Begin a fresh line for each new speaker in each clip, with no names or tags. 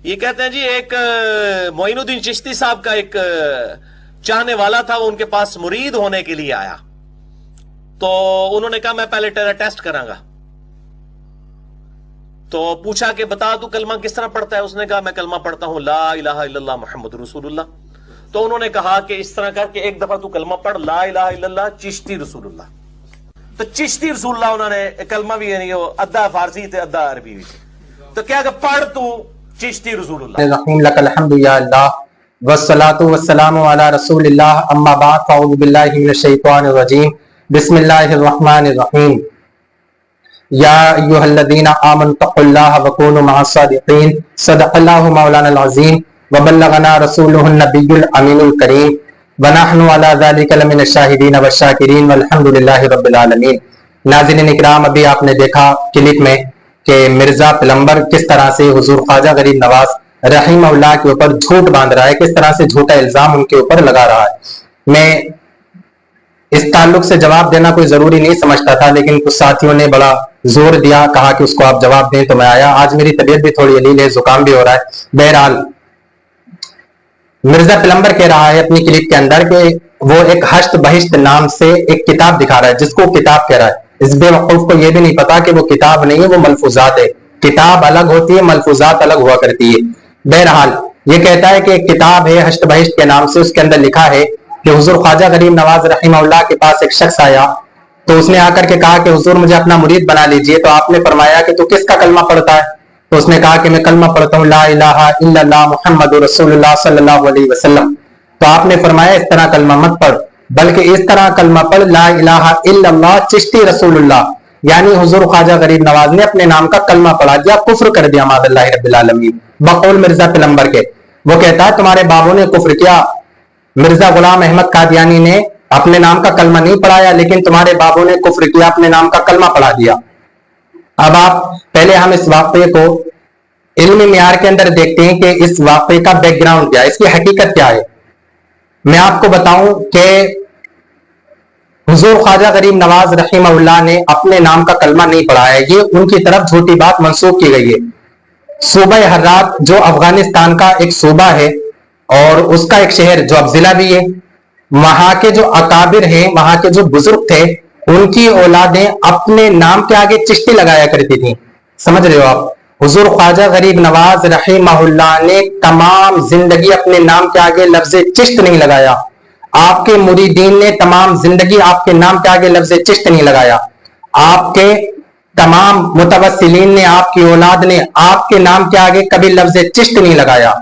یہ کہتے ہیں جی ایک معین الدین چشتی صاحب کا ایک چاہنے والا تھا، وہ ان کے پاس مرید ہونے کے لیے آیا، تو انہوں نے کہا میں پہلے تیرا ٹیسٹ کراں گا. تو پوچھا کہ بتا تو کلمہ کس طرح پڑھتا ہے؟ اس نے کہا میں کلمہ پڑھتا ہوں لا الہ الا اللہ محمد رسول اللہ. تو انہوں نے کہا کہ اس طرح کر کے ایک دفعہ تو کلمہ پڑھ لا الہ الا اللہ چشتی رسول اللہ. تو چشتی رسول اللہ انہوں نے کلمہ بھی یعنی ادھا فارسی تھے ادھا عربی بھی تھے. تو کیا کہ پڑھ تو چشتی رسول اللہ.
الرحیم لک الحمد یا اللہ والصلاة والسلام علی رسول اللہ اما بعد فاعوذ باللہ من الشیطان الرجیم بسم اللہ الرحمن الرحیم. یا ایھا الذین آمنوا اتقوا اللہ وکونوا مع الصادقین صدق اللہ مولانا العظیم وبلغنا رسولہ النبی الامین الکریم ونحن علی ذلک لمن الشاہدین والشاکرین والحمد للہ رب العالمین. ناظرین اکرام، ابھی آپ نے دیکھا کلپ میں کہ مرزا پلمبر کس طرح سے حضور خواجہ غریب نواز رحمہ اللہ کے اوپر جھوٹ باندھ رہا ہے، کس طرح سے جھوٹا الزام ان کے اوپر لگا رہا ہے. میں اس تعلق سے جواب دینا کوئی ضروری نہیں سمجھتا تھا، لیکن کچھ ساتھیوں نے بڑا زور دیا، کہا کہ اس کو آپ جواب دیں، تو میں آیا. آج میری طبیعت بھی تھوڑی علیل ہے، زکام بھی ہو رہا ہے. بہرحال مرزا پلمبر کہہ رہا ہے اپنی کلپ کے اندر کہ وہ ایک ہشت بہشت نام سے ایک کتاب دکھا رہا ہے، جس کو کتاب کہہ رہا ہے. اس بے وقوف کو یہ بھی نہیں پتا کہ وہ کتاب نہیں ہے، وہ ملفوظات ہے. کتاب الگ ہوتی ہے، ملفوظات الگ ہوا کرتی ہے. بہرحال یہ کہتا ہے کہ ایک کتاب ہے ہشت بہشت کے نام سے، اس کے اندر لکھا ہے کہ حضور خواجہ غریب نواز رحمہ اللہ کے پاس ایک شخص آیا، تو اس نے آ کر کے کہا کہ حضور مجھے اپنا مرید بنا لیجئے. تو آپ نے فرمایا کہ تو کس کا کلمہ پڑھتا ہے؟ تو اس نے کہا کہ میں کلمہ پڑھتا ہوں لا الہ الا اللہ محمد رسول اللہ صلی اللہ علیہ وسلم. تو آپ نے فرمایا اس طرح کلمہ مت پڑھ، بلکہ اس طرح کلمہ پڑھ لا الہ الا اللہ چشتی رسول اللہ. یعنی حضور خواجہ غریب نواز نے اپنے نام کا کلمہ پڑھا دیا، کفر کر دیا معاذ اللہ رب العالمین، بقول مرزا پلمبر کے. وہ کہتا ہے تمہارے بابوں نے کفر کیا، مرزا غلام احمد قادیانی نے اپنے نام کا کلمہ نہیں پڑھایا، لیکن تمہارے بابوں نے کفر کیا، اپنے نام کا کلمہ پڑھا دیا. اب آپ پہلے ہم اس واقعے کو علمی معیار کے اندر دیکھتے ہیں کہ اس واقعے کا بیک گراؤنڈ کیا ہے، اس کی حقیقت کیا ہے. میں آپ کو بتاؤں کہ حضور خواجہ غریب نواز رحمہ اللہ نے اپنے نام کا کلمہ نہیں پڑھا ہے، یہ ان کی طرف جھوٹی بات منسوخ کی گئی ہے. صوبہ ہرات جو افغانستان کا ایک صوبہ ہے اور اس کا ایک شہر جو اب ضلع بھی ہے، وہاں کے جو اکابر ہیں، وہاں کے جو بزرگ تھے، ان کی اولادیں اپنے نام کے آگے چشتی لگایا کرتی تھیں. سمجھ رہے ہو آپ؟ حضور خواجہ غریب نواز رحمہ اللہ نے تمام زندگی اپنے نام کے آگے لفظ چشت نہیں لگایا. آپ کے مریدین نے تمام زندگی آپ کے نام کے آگے لفظ چشت نہیں لگایا. آپ کے تمام متوسلین نے، آپ کی اولاد نے آپ کے نام کے آگے کبھی لفظ چشت نہیں لگایا.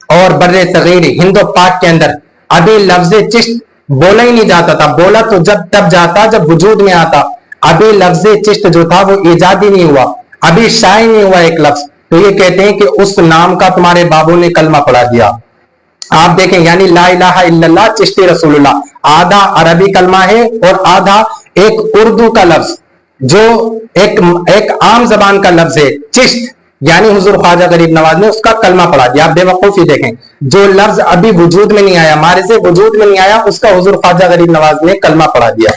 اور بر صغیر ہند و پاک کے اندر ابھی لفظ چشت بولا ہی نہیں جاتا تھا. بولا تو تب جاتا جب وجود میں آتا. ابھی لفظ چشت جو تھا وہ ایجاد ہی نہیں ہوا، ابھی شائع نہیں ہوا ایک لفظ. تو یہ کہتے ہیں کہ اس نام کا تمہارے بابوں نے کلمہ پڑھا دیا. آپ دیکھیں یعنی لا الہ الا اللہ چشتی رسول اللہ، آدھا عربی کلمہ ہے اور آدھا ایک اردو کا لفظ جو ایک عام زبان کا لفظ ہے چشت، یعنی حضور خواجہ غریب نواز نے اس کا کلمہ پڑھا دیا. آپ بے وقوفی دیکھیں، جو لفظ ابھی وجود میں نہیں آیا، مارز وجود میں نہیں آیا، اس کا حضور خواجہ غریب نواز نے کلمہ پڑھا دیا.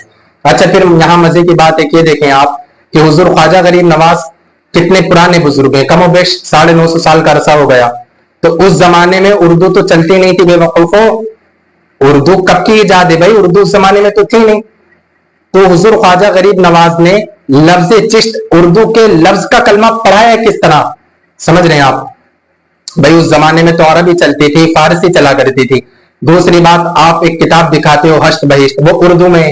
اچھا پھر یہاں مزے کی بات ہے کہ دیکھیں آپ کہ حضور خواجہ غریب نواز کتنے پرانے بزرگ ہیں، کم و بیش 950 سال کا عرصہ ہو گیا. تو اس زمانے میں اردو تو چلتی نہیں تھی بے وقوفو. اردو کب کی ایجاد ہے بھائی؟ اردو اس زمانے میں تو تھی نہیں. تو حضور خواجہ غریب نواز نے لفظ چشت اردو کے لفظ کا کلمہ پڑھایا کس طرح؟ سمجھ رہے ہیں آپ؟ بھائی اس زمانے میں تو عربی چلتی تھی، فارسی چلا کرتی تھی. دوسری بات، آپ ایک کتاب دکھاتے ہو ہشت بہشت، وہ اردو میں،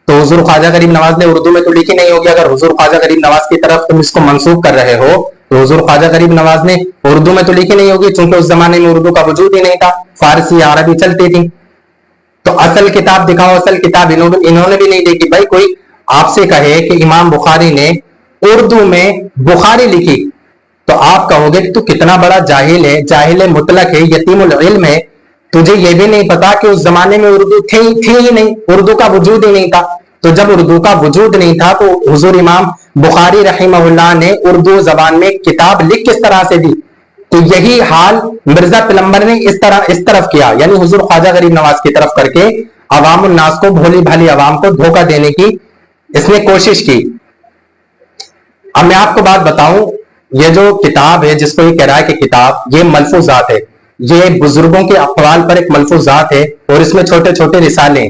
تو حضور خواجہ غریب نواز نے اردو میں تو لکھی نہیں ہوگی. اگر حضور خواجہ غریب نواز کی طرف تم اس کو منسوخ کر رہے ہو تو حضور خواجہ غریب نواز نے اردو میں تو لکھی نہیں ہوگی، چونکہ اس زمانے میں اردو کا وجود ہی نہیں تھا، فارسی یا عربی چلتی تھی. تو اصل کتاب دکھاؤ. اصل کتاب انہوں نے بھی نہیں دیکھی. بھائی کوئی آپ سے کہے کہ امام بخاری نے اردو میں بخاری لکھی تو آپ کہو گے تو کتنا بڑا جاہل ہے، جاہل مطلق ہے، یتیم العلم ہے، تجھے یہ بھی نہیں پتا کہ اس زمانے میں اردو تھی ہی نہیں، اردو کا وجود ہی نہیں تھا. تو جب اردو کا وجود نہیں تھا تو حضور امام بخاری رحمہ اللہ نے اردو زبان میں کتاب لکھ کس طرح سے دی؟ تو یہی حال مرزا پلمبر نے اس طرف کیا، یعنی حضور خواجہ غریب نواز کی طرف کر کے عوام الناس کو، بھولی بھالی عوام کو دھوکہ دینے کی اس نے کوشش کی. اب میں آپ کو بات بتاؤں، یہ جو کتاب ہے جس کو یہ کہہ رہا ہے کہ کتاب، یہ ملفوظات ہے، یہ بزرگوں کے اقوال پر ایک ملفوظات ہے اور اس میں چھوٹے چھوٹے رسالے ہیں.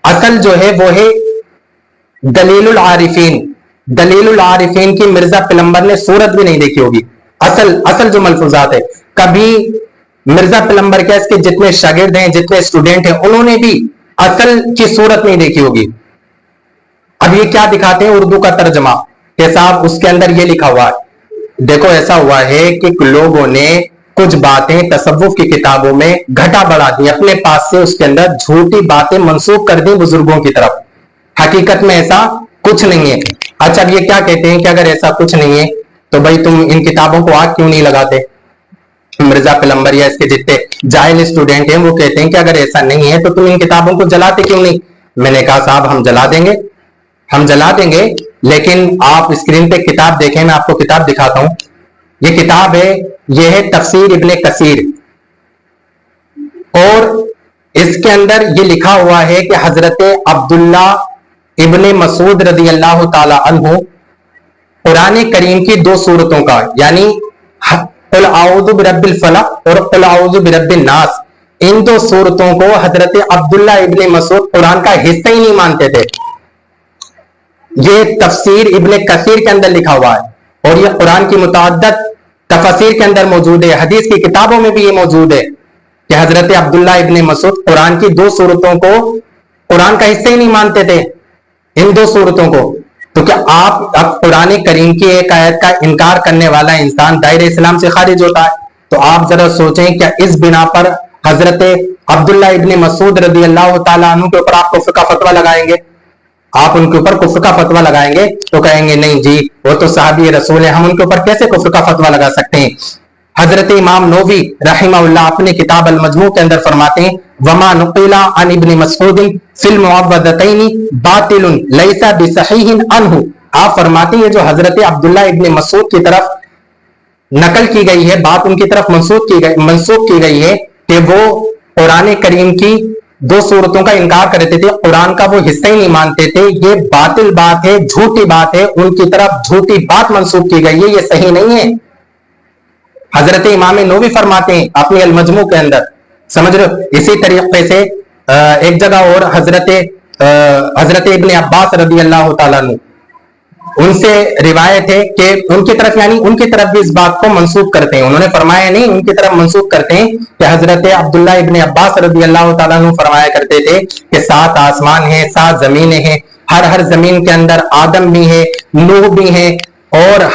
اصل جو ہے وہ ہے دلیل العارفین. دلیل العارفین کی مرزا پلمبر نے صورت بھی نہیں دیکھی ہوگی. اصل جو ملفوظات ہے، کبھی مرزا پلمبر کیا اس کے جتنے شاگرد ہیں، جتنے اسٹوڈنٹ ہیں، انہوں نے بھی اصل کی صورت نہیں دیکھی ہوگی. اب یہ کیا دکھاتے ہیں اردو کا ترجمہ کہ صاحب اس کے اندر یہ لکھا ہوا ہے. دیکھو ایسا ہوا ہے کہ لوگوں نے کچھ باتیں تصوف کی کتابوں میں گھٹا بڑھا دی، اپنے پاس سے اس کے اندر جھوٹی باتیں منسوخ کر دی بزرگوں کی طرف. حقیقت میں ایسا کچھ نہیں ہے. اچھا اب یہ کیا کہتے ہیں کہ اگر ایسا کچھ نہیں ہے تو بھائی تم ان کتابوں کو آگ کیوں نہیں لگاتے؟ مرزا پلمبر یا اس کے جتنے جاہل اسٹوڈنٹ ہیں وہ کہتے ہیں کہ اگر ایسا نہیں ہے تو تم ان کتابوں کو جلاتے کیوں نہیں؟ میں نے کہا صاحب ہم جلا دیں گے لیکن آپ اسکرین پہ کتاب دیکھیں، میں آپ کو کتاب دکھاتا ہوں. یہ کتاب ہے، یہ ہے تفسیر ابن کثیر، اور اس کے اندر یہ لکھا ہوا ہے کہ حضرت عبداللہ ابن مسعود رضی اللہ تعالی عنہ قرآن کریم کی 2 سورتوں کا، یعنی قل اعوذ برب الفلق اور قل اعوذ برب الناس، ان 2 سورتوں کو حضرت عبداللہ ابن مسعود قرآن کا حصہ ہی نہیں مانتے تھے. یہ تفسیر ابن کثیر کے اندر لکھا ہوا ہے اور یہ قرآن کی متعدد تفسیر کے اندر موجود ہے. حدیث کی کتابوں میں بھی یہ موجود ہے کہ حضرت عبداللہ ابن مسعود قرآن کی 2 سورتوں کو قرآن کا حصہ ہی نہیں مانتے تھے، ان 2 سورتوں کو. تو کیا آپ اب قرآن کریم کی ایک آیت کا انکار کرنے والا انسان دائرہ اسلام سے خارج ہوتا ہے؟ تو آپ ذرا سوچیں کیا اس بنا پر حضرت عبداللہ ابن مسعود رضی اللہ تعالیٰ عنہ کے اوپر آپ کفر کا فتویٰ لگائیں گے؟ آپ ان کے اوپر کفر کا فتویٰ لگائیں گے تو کہیں گے نہیں جی وہ تو صحابی رسول ہیں، ہم ان کے اوپر کیسے کفر کا فتویٰ لگا سکتے ہیں؟ حضرت امام نووی رحمہ اللہ اپنے کتاب المجموع کے اندر فرماتے ہیں وما نقل عن ابن مسعود فی المعوذتین باطل لیس بصحیح عنہ. آپ فرماتے ہیں جو حضرت عبداللہ ابن مسعود کی طرف نقل کی گئی ہے، بات ان کی طرف منسوخ کی گئی ہے کہ وہ قرآن کریم کی 2 سورتوں کا انکار کرتے تھے، قرآن کا وہ حصہ ہی نہیں مانتے تھے، یہ باطل بات ہے، جھوٹی بات ہے، ان کی طرف جھوٹی بات منسوخ کی گئی ہے، یہ صحیح نہیں ہے. حضرت امام نووی فرماتے ہیں اپنی المجموع کے اندر، سمجھ رہے ہو؟ اسی طریقے سے ایک جگہ اور حضرت ابن عباس رضی اللہ تعالیٰ عنہ ان سے روایت ہے کہ ان کی طرف، یعنی ان کی طرف بھی اس بات کو منسوخ کرتے ہیں. انہوں نے فرمایا نہیں، ان کی طرف منسوخ کرتے ہیں کہ حضرت عبداللہ ابن عباس رضی اللہ تعالیٰ عنہ فرمایا کرتے تھے کہ 7 آسمان ہیں، 7 زمینیں ہیں، ہر زمین کے اندر آدم بھی ہے، نوح بھی ہے، اور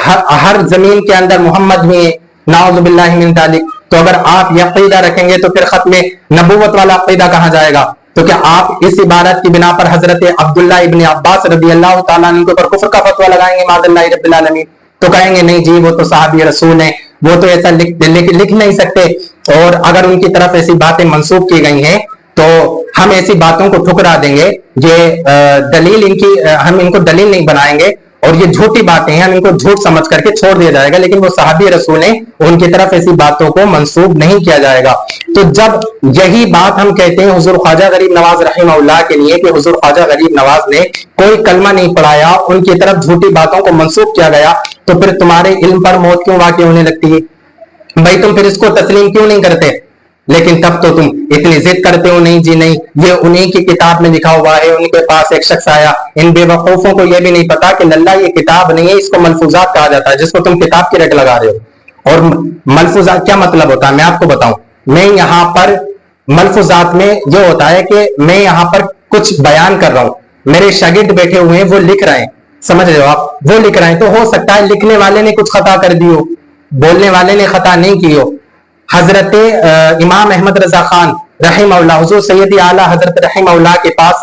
ہر زمین کے اندر محمد بھی ہے، نعوذ باللہ من ذالک. تو اگر آپ یہ عقیدہ رکھیں گے تو پھر ختم نبوت والا عقیدہ کہاں جائے گا؟ تو کیا آپ اس عبارت کی بنا پر حضرت عبداللہ ابن عباس رضی اللہ تعالیٰ عنہ کے اوپر کفر کا فتویٰ لگائیں گے معاذ اللہ رب العالمین؟ تو کہیں گے نہیں جی وہ تو صحابی رسول ہیں، وہ تو ایسا لکھ نہیں سکتے، اور اگر ان کی طرف ایسی باتیں منسوخ کی گئی ہیں تو ہم ایسی باتوں کو ٹھکرا دیں گے، یہ دلیل ان کی، ہم ان کو دلیل نہیں بنائیں گے، اور یہ جھوٹی باتیں ہیں، ہم ان کو جھوٹ سمجھ کر کے چھوڑ دیا جائے گا، لیکن وہ صحابی رسول ہیں، ان کی طرف ایسی باتوں کو منسوب نہیں کیا جائے گا. تو جب یہی بات ہم کہتے ہیں حضور خواجہ غریب نواز رحمہ اللہ کے لیے کہ حضور خواجہ غریب نواز نے کوئی کلمہ نہیں پڑھایا، ان کی طرف جھوٹی باتوں کو منسوب کیا گیا، تو پھر تمہارے علم پر موت کیوں واقع ہونے لگتی ہے؟ بھائی تم پھر اس کو تسلیم کیوں نہیں کرتے؟ لیکن تب تو تم اتنی ضد کرتے ہو، نہیں جی نہیں یہ انہی کی کتاب میں لکھا ہوا ہے. ان کے پاس ایک شخص آیا، ان بے وقوفوں کو یہ بھی نہیں پتا کہ للہ یہ کتاب نہیں ہے، اس کو ملفوظات کہا جاتا ہے، جس کو تم کتاب کی رٹ لگا رہے ہو. اور ملفوظات کیا مطلب ہوتا ہے میں آپ کو بتاؤں. میں یہاں پر ملفوظات میں یہ ہوتا ہے کہ میں یہاں پر کچھ بیان کر رہا ہوں، میرے شاگرد بیٹھے ہوئے ہیں وہ لکھ رہے ہیں، سمجھ رہے ہو آپ، وہ لکھ رہے ہیں، تو ہو سکتا ہے لکھنے والے نے کچھ خطا کر دی ہو، بولنے والے نے خطا نہیں کی ہو. حضرت امام احمد رضا خان رحمہ اللہ، حضور سیدی اعلیٰ حضرت رحمہ اللہ کے پاس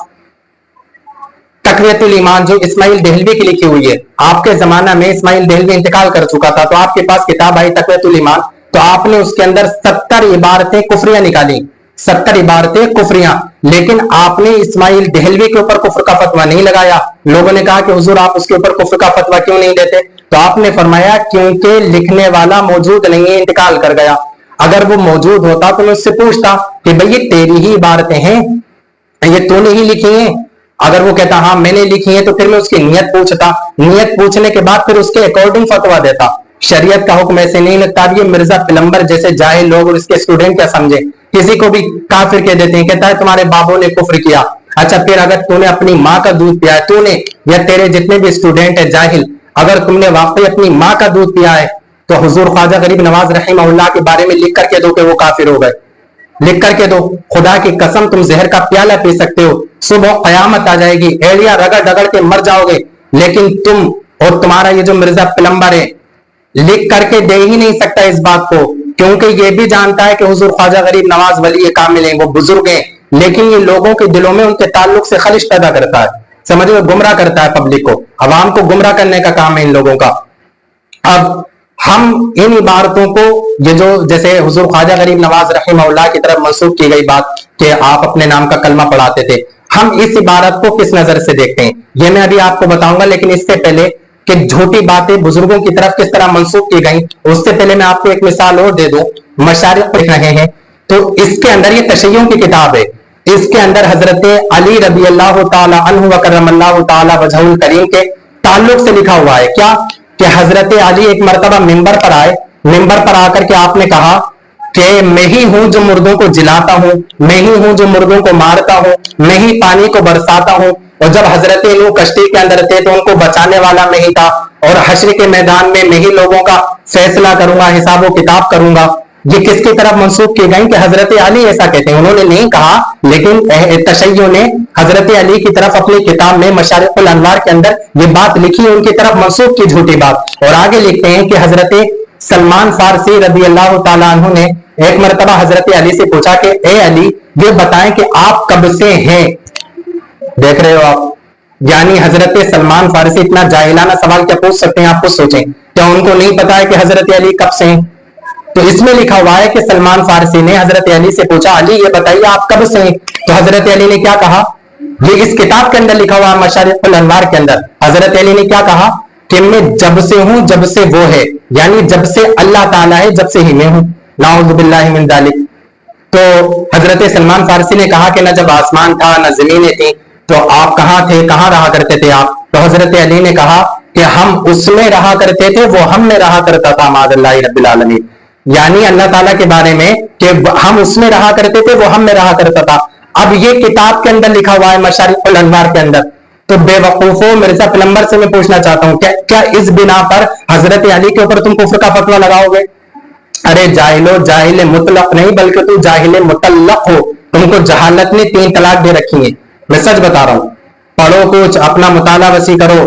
تقویت الایمان جو اسماعیل دہلوی کی لکھی ہوئی ہے، آپ کے زمانہ میں اسماعیل دہلوی انتقال کر چکا تھا، تو آپ کے پاس کتاب آئی تقویت الایمان، تو آپ نے اس کے اندر 70 عبارتیں کفریاں نکالی، 70 عبارتیں کفریاں، لیکن آپ نے اسماعیل دہلوی کے اوپر کفر کا فتویٰ نہیں لگایا. لوگوں نے کہا کہ حضور آپ اس کے اوپر کفر کا فتویٰ کیوں نہیں دیتے؟ تو آپ نے فرمایا کیونکہ لکھنے والا موجود نہیں ہے، انتقال کر گیا. اگر وہ موجود ہوتا تو میں اس سے پوچھتا کہ بھئی یہ تیری ہی عبارتیں ہیں، یہ تو نے ہی لکھی ہیں. اگر وہ کہتا ہاں میں نے لکھی ہیں تو پھر میں اس کی نیت پوچھتا، نیت پوچھنے کے بعد پھر اس کے اکارڈنگ فتویٰ دیتا. शरीयत का हुक्म ऐसे नहीं लगता। अब ये मिर्जा पिलंबर जैसे जाहिल लोग और इसके स्टूडेंट क्या समझे, किसी को भी काफिर कह देते हैं, कहता है तुम्हारे बाबों ने कुफ्र किया। अच्छा, फिर अगर तूने अपनी माँ का दूध पिया है, तूने या तेरे जितने भी स्टूडेंट है जाहिल, अगर तुमने वाकई अपनी माँ का दूध पिया है तो हुजूर ख्वाजा गरीब नवाज रहीमहुल्लाह के बारे में लिख करके दो कि वो काफिर हो गए, लिख करके दो। खुदा की कसम तुम जहर का प्याला पी सकते हो, सुबह कयामत आ जाएगी, एड़िया रगड़ रगड़ के मर जाओगे, लेकिन तुम और तुम्हारा ये जो मिर्जा पिलंबर है लिख करके दे ही नहीं सकता इस बात को, क्योंकि ये भी जानता है कि हुजूर ख्वाजा गरीब नवाज वली कामिल हैं, वो बुजुर्ग हैं, लेकिन ये लोगों के दिलों में उनके ताल्लुक से खलिश पैदा करता है, समझ में, गुमराह करता है पब्लिक को, अवाम को गुमराह करने का काम है इन लोगों का। अब हम इन इबारतों को, ये जो जैसे हुजूर ख्वाजा गरीब नवाज रहीमहुल्लाह की तरफ मंसूब की गई बात कि आप अपने नाम का कलमा पढ़ाते थे, हम इस इबारत को किस नजर से देखते हैं ये मैं अभी आपको बताऊंगा, लेकिन इससे पहले कि झूठी बातें बुजुर्गों की तरफ किस तरह मंसूब की गई, उससे पहले मैं आपको एक मिसाल और दे दूं। मशारिक लिख रहे हैं तो इसके अंदर, ये तशय्युं की किताब है, इसके अंदर हजरत अली रज़ी अल्लाह तआला अन्हु व करमल्लाहु तआला वजहुल करीम के ताल्लुक से लिखा हुआ है क्या कि हजरत अली एक मर्तबा मिंबर पर आए, मिंबर पर आकर के आपने कहा कि मैं ही हूं जो मुर्दों को जिलाता हूं, मैं ही हूं जो मुर्दों को मारता हूं, मैं ही पानी को बरसाता हूं, और जब हजरत नूह कश्ती के अंदर थे तो उनको बचाने वाला मैं ही था, और हश्र के मैदान में मैं ही लोगों का फैसला करूंगा, हिसाब व किताब करूंगा। ये किसकी तरफ मंसूब की गई कि हजरत अली ऐसा कहते हैं, उन्होंने नहीं कहा, लेकिन तशय्युं ने हजरत अली की तरफ अपनी किताब में मशारिकुल अनवार के अंदर ये बात लिखी, उनकी तरफ मंसूब की झूठी बात। और आगे लिखते हैं कि हजरत सलमान फारसी रज़ी अल्लाह तआला अन्हु ने एक मर्तबा हजरत अली से पूछा कि ए अली, ये बताएं कि आप कब से हैं। देख रहे हो आप, यानी हजरत सलमान फारसी इतना जाहिलाना सवाल क्या पूछ सकते हैं, आप खुद सोचें, क्या उनको नहीं पता है कि हजरत अली कब से हैं? तो इसमें लिखा हुआ है कि सलमान फारसी ने हजरत अली से पूछा, अली ये बताइए आप कब से हैं? तो हजरत अली ने क्या कहा, ये इस किताब के अंदर लिखा हुआ है मशारिकुल अनवार के अंदर, हजरत अली ने क्या कहा कि मैं जब से हूं जब से वो है, यानी जब से अल्लाह ताला है जब से ही मैं हूं, नाऊज़ु बिल्लाहि मिन ज़ालिक। तो हजरत सलमान फारसी ने कहा कि न जब आसमान था न जमीनें थी तो आप कहां थे, कहां रहा करते थे आप? तो हजरत अली ने कहा कि हम उसमें रहा करते थे, वो हम में रहा करता था, माज़ल्लाहि रब्बिल आलमीन, यानी अल्लाह ताला के बारे में कि हम उसमें रहा करते थे, वो हम में रहा करता था। अब ये किताब के अंदर लिखा हुआ है मशारिकुल अनवार के अंदर। तो बेवकूफो, मिर्जा पिलंबर से मैं पूछना चाहता हूं, क्या इस बिना पर हजरत अली के ऊपर तुम कुफ्र का फतवा लगाओगे? अरे जाहिलो, जाहिल मुतलक नहीं बल्कि तू जाहिल मुतल्लक हो, तुमको जहालत ने 3 तलाक दे रखी है, मैं सच बता रहा हूं। पढ़ो कुछ, अपना मुताला वसी करो,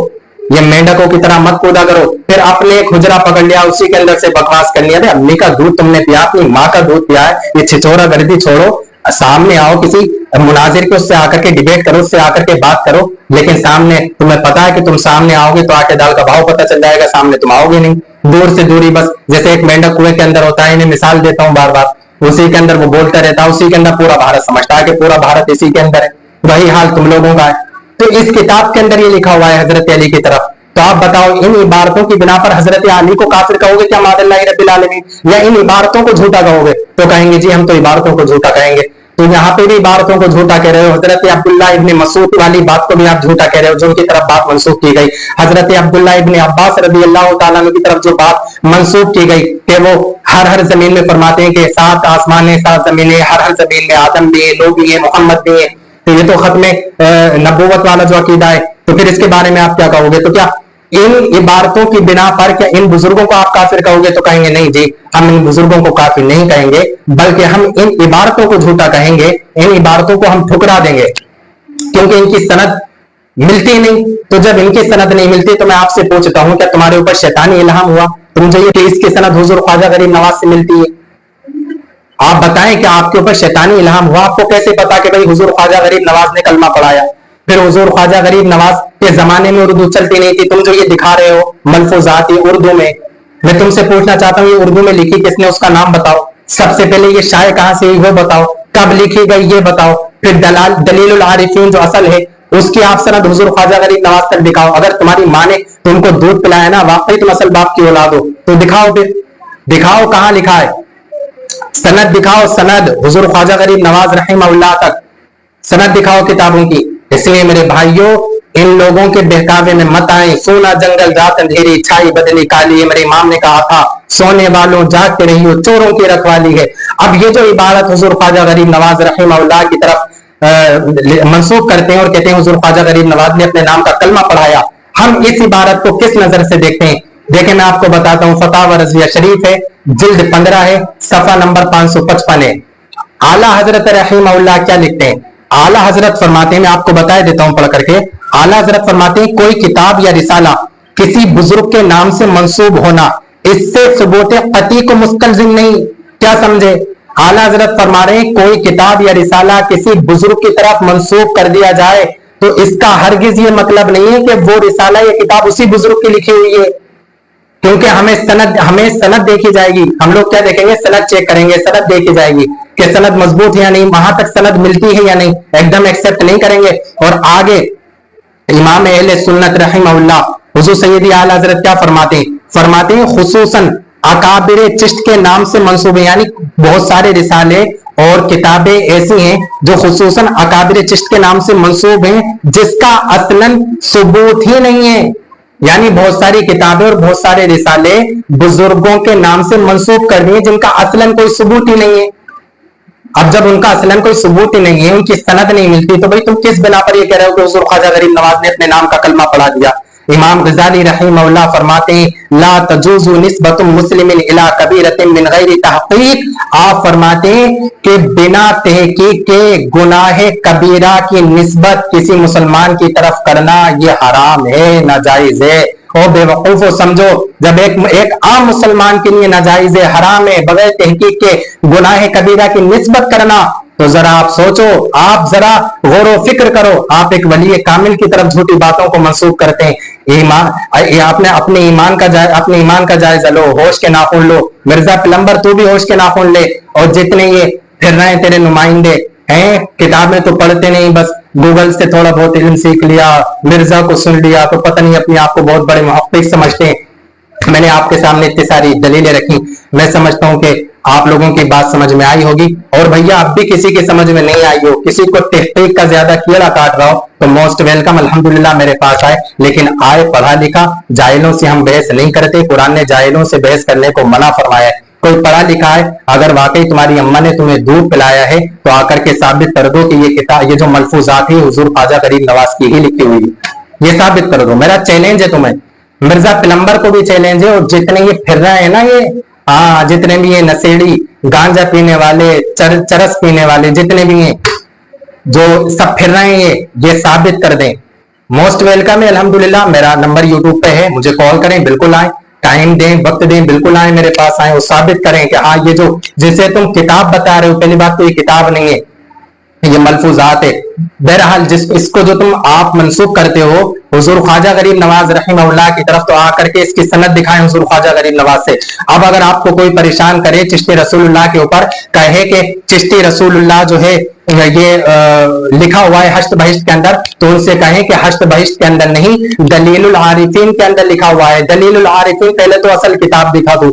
ये मेंढकों की तरह मत कूदा करो, फिर अपने एक हुजरा पकड़ लिया उसी के अंदर से बकवास करनी है। अम्मी का दूध तुमने पिया, अपनी माँ का दूध पिया है, ये छिछोरा गर्दी छोड़ो, सामने आओ, किसी मुनाजिर के उससे आकर के डिबेट करो, उससे आकर के बात करो, लेकिन सामने तुम्हें पता है कि तुम सामने आओगे तो आटे दाल का भाव पता चल जाएगा, सामने तुम आओगे नहीं, दूर से दूरी, बस जैसे एक मेंढक कुएं के अंदर होता है, इन्हें मिसाल देता हूं बार बार, उसी के अंदर वो बोलता रहता है, उसी के अंदर पूरा भारत समझता है कि पूरा भारत इसी के अंदर है, वही हाल तुम लोगों का है। तो इस किताब के अंदर ये लिखा हुआ है हजरत अली की तरफ, तो आप बताओ इन इबारतों की बिना पर हजरत अली को काफिर कहोगे क्या मादल्लाहि रब्बिल आलमीन, या इन इबारतों को झूठा कहोगे? तो कहेंगे जी हम तो इबारतों को झूठा कहेंगे। तो यहाँ पे भी इबारतों को झूठा कह रहे हो, हजरत अब्दुल्लाह इब्न मसूद वाली बात को भी आप झूठा कह रहे हो, जो उनकी तरफ बात मंसूब की गई। हजरत अब्दुल्लाह इब्न अब्बास रज़ी अल्लाह तआला अन्हु की तरफ जो बात मंसूब की गई कि वो हर जमीन में फरमाते हैं कि 7 आसमान है, 7 जमीनें, हर जमीन में आदम भी है, लोग भी है, मोहम्मद भी है, तो ये तो खत्म नबूवत वाला जो अकीदा है, तो फिर इसके बारे में आप क्या कहोगे? तो क्या इन इबारतों की बिना पर क्या इन बुजुर्गों को आप काफिर कहोगे? तो कहेंगे नहीं जी, हम इन बुजुर्गों को काफिर नहीं कहेंगे, बल्कि हम इन इबारतों को झूठा कहेंगे, इन इबारतों को हम ठुकरा देंगे, क्योंकि इनकी सनद मिलती नहीं। तो जब इनकी सनद नहीं मिलती तो मैं आपसे पूछता हूं, क्या तुम्हारे ऊपर शैतानी इल्हाम हुआ? तुम जो ये इसकी सनद हुजूर ख्वाजा गरीब नवाज से मिलती है, आप बताएं कि आपके ऊपर शैतानी इल्हाम हुआ? आपको कैसे पता कि भाई हुजूर ख्वाजा गरीब नवाज ने कलमा पढ़ाया? फिर हुजूर ख्वाजा गरीब नवाज के जमाने में उर्दू चलती नहीं थी, तुम जो ये दिखा रहे हो मलफूजात उर्दू में, मैं तुमसे पूछना चाहता हूँ ये उर्दू में लिखी किसने, उसका नाम बताओ। सबसे पहले ये शाये कहां से हुई वो बताओ, कब लिखी गई ये बताओ, फिर दलीलुल आरिफीन जो असल है उसकी आप सनद हुजूर ख्वाजा गरीब नवाज तक दिखाओ। अगर तुम्हारी माँ ने तुमको दूध पिलाया ना, वाकई तुम असल बाप की औलाद हो, तो दिखाओ, फिर दिखाओ कहां लिखा है, सनद दिखाओ, सनद हुजूर ख्वाजा गरीब नवाज रहीमहुल्लाह तक सनद दिखाओ किताबों की। इसलिए मेरे भाइयों, इन लोगों के बहकावे में मत आए, सोना जंगल रात अंधेरी छाई बदली काली, मेरे इमाम ने कहा था सोने वालों जागते रहियो चोरों की रखवाली है। अब ये जो इबारत हुजूर ख्वाजा गरीब नवाज रहीमहुल्लाह की तरफ मंसूब करते हैं और कहते हैं हुजूर ख्वाजा गरीब नवाज ने अपने नाम का कलमा पढ़ाया, हम इस इबारत को किस नजर से देखते हैं? देखें, मैं आपको बताता हूं, फतावा रज़िया शरीफ है, जिल्द 15 है, सफा नंबर 555 है। आला हजरत रहीमहुल्लाह क्या लिखते हैं? आला हजरत फरमाते हैं, मैं आपको बता देता हूं पढ़ करके। आला हजरत फरमाते हैं कोई किताब या रिसाला किसी बुजुर्ग के नाम से मंसूब होना इससे सुबूत कती को मुस्तलजिम नहीं। क्या समझे? आला हजरत फरमा रहे हैं कोई किताब या रिसाला किसी बुजुर्ग की तरफ मंसूब कर दिया जाए तो इसका हरगिज ये मतलब नहीं है कि वो रिसाला या किताब उसी बुजुर्ग की लिखी हुई है, क्योंकि हमें सनद देखी जाएगी। हम लोग क्या देखेंगे? सनद चेक करेंगे, सनद देखी जाएगी कि सनद मजबूत है या नहीं, वहां तक सनद मिलती है या नहीं, एकदम एक्सेप्ट नहीं करेंगे। और आगे इमाम अहले सुन्नत रहीमहुल्लाह हुजूर सैयदी आला हजरत क्या फरमाते हैं? फरमाते हैं खुसूसन अकाबिर चिश्त के नाम से मंसूब है, यानी बहुत सारे रिसाले और किताबें ऐसी हैं जो खुसूसन अकाबिर चिश्त के नाम से मंसूब हैं जिसका असलन सबूत ही नहीं है। यानी बहुत सारी किताबें और बहुत सारे रिसाले बुजुर्गों के नाम से मंसूब कर दिए जिनका असलन कोई सबूत ही नहीं है। अब जब उनका असलन कोई सबूत ही नहीं है, उनकी सनद नहीं मिलती, तो भाई तुम किस बिना पर ये कह रहे हो कि हुजूर ख्वाजा गरीब नवाज ने अपने नाम का कलमा पढ़ा दिया? इमाम गजाली रहीमहुल्लाह फरमाते हैं ला तजूजु निस्बतुम मुस्लिमिन इला कबीरतिन मिन गैरि तहकीक। आप फरमाते हैं कि बिना तहकीक के गुनाह कबीरा की निस्बत किसी मुसलमान की तरफ करना ये हराम है, नाजायज है। ओ बेवकूफो, समझो जब एक आम मुसलमान के लिए नाजायज है, हराम है, बगैर तहकीक के गुनाह कबीरा की निस्बत करना, तो जरा आप सोचो, आप जरा गौर व फिक्र करो, आप एक वली कामिल की तरफ झूठी बातों को मंसूब करते हैं। ईमान, आपने अपने ईमान का जायजा लो, होश के नाखून लो। मिर्जा प्लम्बर तू भी होश के नाखून ले। और जितने ये फिर रहे हैं तेरे नुमाइंदे हैं, किताबें तो पढ़ते नहीं, बस गूगल से थोड़ा बहुत इल्म सीख लिया, मिर्जा को सुन लिया, तो पता नहीं अपने आप को बहुत बड़े मुहक्किक समझते हैं। मैंने आपके सामने इतनी सारी दलीलें रखी, मैं समझता हूं कि आप लोगों की बात समझ में आई होगी। और भैया अब भी किसी की समझ में नहीं आई हो, किसी को तहकीक का ज्यादा कीड़ा काट रहा हो, तो मोस्ट वेलकम, अल्हम्दुलिल्लाह मेरे पास आए, लेकिन आए पढ़ा लिखा। जाहिलों से हम बहस नहीं करते, कुरान ने जाहिलों से बहस करने को मना फरमाया है। कोई पढ़ा लिखा है, अगर वाकई तुम्हारी अम्मा ने तुम्हें दूध पिलाया है तो आकर के साबित कर दो कि ये किताब, ये जो मलफूजात है हुजूर ख्वाजा गरीब नवाज की ही लिखी हुई है, ये साबित कर दो। मेरा चैलेंज है तुम्हें, मिर्जा प्लम्बर को भी चैलेंज है, और जितने ये फिर रहे हैं ना, ये जितने भी ये नशेड़ी, गांजा पीने वाले, चरस पीने वाले, जितने भी हैं जो सब फिर रहे हैं, ये साबित कर दें। मोस्ट वेलकम है, अल्हम्दुलिल्लाह। मेरा नंबर यूट्यूब पे है, मुझे कॉल करें, बिल्कुल आए, टाइम दें, वक्त दें, बिल्कुल आए, मेरे पास आए और साबित करें कि हाँ ये जो जिसे तुम किताब बता रहे हो, पहली बात तो ये किताब नहीं है, ये मलफूजात है। बहरहाल इसको जो तुम आप मंसूब करते हो हुजूर ख्वाजा गरीब नवाज रहीमहुल्लाह की तरफ, तो आकर के इसकी सनद दिखाएं हुजूर ख्वाजा गरीब नवाज से। अब अगर आपको कोई परेशान करे चिश्ती रसूलुल्लाह के ऊपर, कहे कि चिश्ती रसूलुल्लाह जो है ये लिखा हुआ है हश्त बहिश्त के अंदर, तो उनसे कहें कि हश्त बहिश्त के अंदर नहीं, दलीलुल आरिफीन के अंदर लिखा हुआ है। दलीलुल आरिफीन पहले तो असल किताब दिखा दो,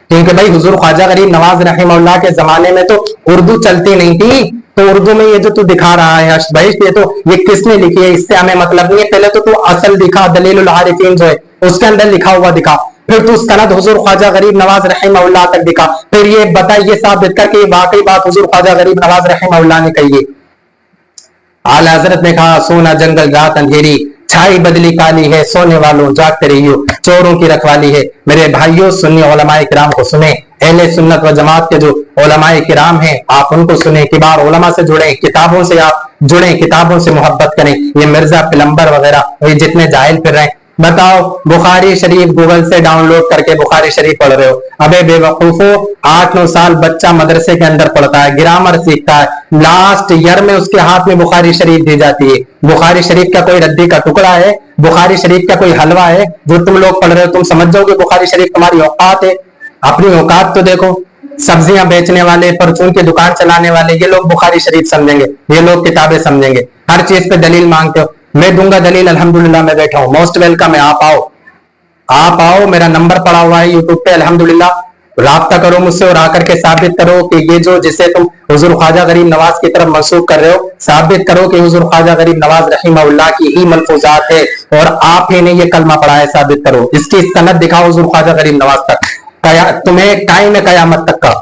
क्योंकि भाई हुजूर ख्वाजा गरीब नवाज रहीमहुल्लाह के जमाने में तो उर्दू चलती नहीं थी, तो उर्दू में ये जो तू दिखा रहा है हश्त बहिश्त, ये किसने लिखी है, इससे हमें मतलब नहीं है। पहले तो तू असल दिखा, दलीलुल आरिफीन जो है उसके अंदर लिखा हुआ दिखा, फिर तू सनद हुजूर ख्वाजा गरीब नवाज रहीमहुल्लाह तक दिखा, फिर ये बता, ये साबित कर कि वाकई बात हुजूर ख्वाजा गरीब नवाज रहीमहुल्लाह ने कही है। आला हजरत ने कहा सोना जंगल रात अंधेरी छाई बदली काली है, सोने वालों जागते रहियो चोरों की रखवाली है। मेरे भाइयों, सुन्नी उलमाए किराम को सुने, अहले सुन्नत व जमात के जो उलमाए किराम हैं आप उनको सुने, किबार उलमा से जुड़े, किताबों से आप जुड़े, किताबों से मोहब्बत करें। ये मिर्जा प्लम्बर वगैरह ये जितने जाहिल फिर रहे हैं, बताओ बुखारी शरीफ गूगल से डाउनलोड करके बुखारी शरीफ पढ़ रहे हो। अबे बेवकूफो, 8-9 साल बच्चा मदरसे के अंदर पढ़ता है, ग्रामर सीखता है, लास्ट ईयर में उसके हाथ में बुखारी शरीफ दी जाती है। बुखारी शरीफ का कोई रद्दी का टुकड़ा है, बुखारी शरीफ का कोई हलवा है जो तुम लोग पढ़ रहे हो? तुम समझ जाओगे बुखारी शरीफ तुम्हारी औकात है? अपनी औकात तो देखो। सब्जियां बेचने वाले, परचून की दुकान चलाने वाले, ये लोग बुखारी शरीफ समझेंगे, ये लोग किताबें समझेंगे, हर चीज पे दलील मांगते हो। मैं दूंगा दलील, अल्हम्दुलिल्लाह मैं बैठा हूं, मोस्ट वेलकम है, आप आओ, मेरा नंबर पड़ा हुआ है यूट्यूब पे, अल्हम्दुलिल्लाह رابطہ کرو مجھ سے اور آ کر کے ثابت کرو کہ یہ جو جسے تم حضور خواجہ غریب نواز کی طرف منسوخ کر رہے ہو، ثابت کرو کہ حضور خواجہ غریب نواز رحمہ اللہ کی ہی ملفوظات ہے اور آپ ہی نے یہ کلمہ پڑھا ہے، ثابت کرو، اس کی سند دکھاؤ حضور خواجہ غریب نواز تک، تمہیں ٹائم ہے قیامت تک کا،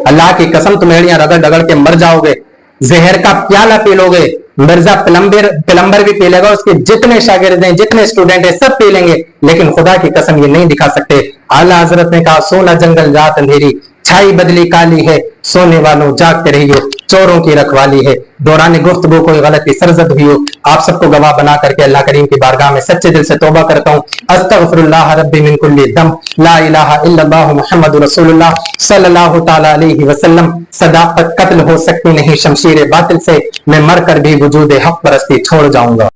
اللہ کی قسم تمہیڑیاں رگڑ ڈگڑ کے مر جاؤ گے، زہر کا پیالہ پی لو گے، مرزا پلمبر بھی پی لے گا، اس کے جتنے شاگرد ہیں جتنے اسٹوڈنٹ ہیں سب پی لیں گے، لیکن خدا کی قسم یہ نہیں دکھا سکتے۔ اعلیٰ حضرت نے کہا سونا جنگل رات اندھیری، چھائی بدلی کالی ہے، سونے والوں جاگتے رہیو، چوروں کی رکھوالی ہے۔ دوران گفتگو کوئی غلطی سرزد ہوئی ہو، آپ سب کو گواہ بنا کر کے اللہ کریم کی بارگاہ میں سچے دل سے توبہ کرتا ہوں۔ استغفر اللہ ربی من کل ذنب، لا الہ الا اللہ محمد رسول اللہ صلی اللہ تعالی علیہ وسلم۔ صداقت قتل ہو سکتی نہیں شمشیر باطل سے، میں مر کر بھی وجود حق پرستی چھوڑ جاؤں گا۔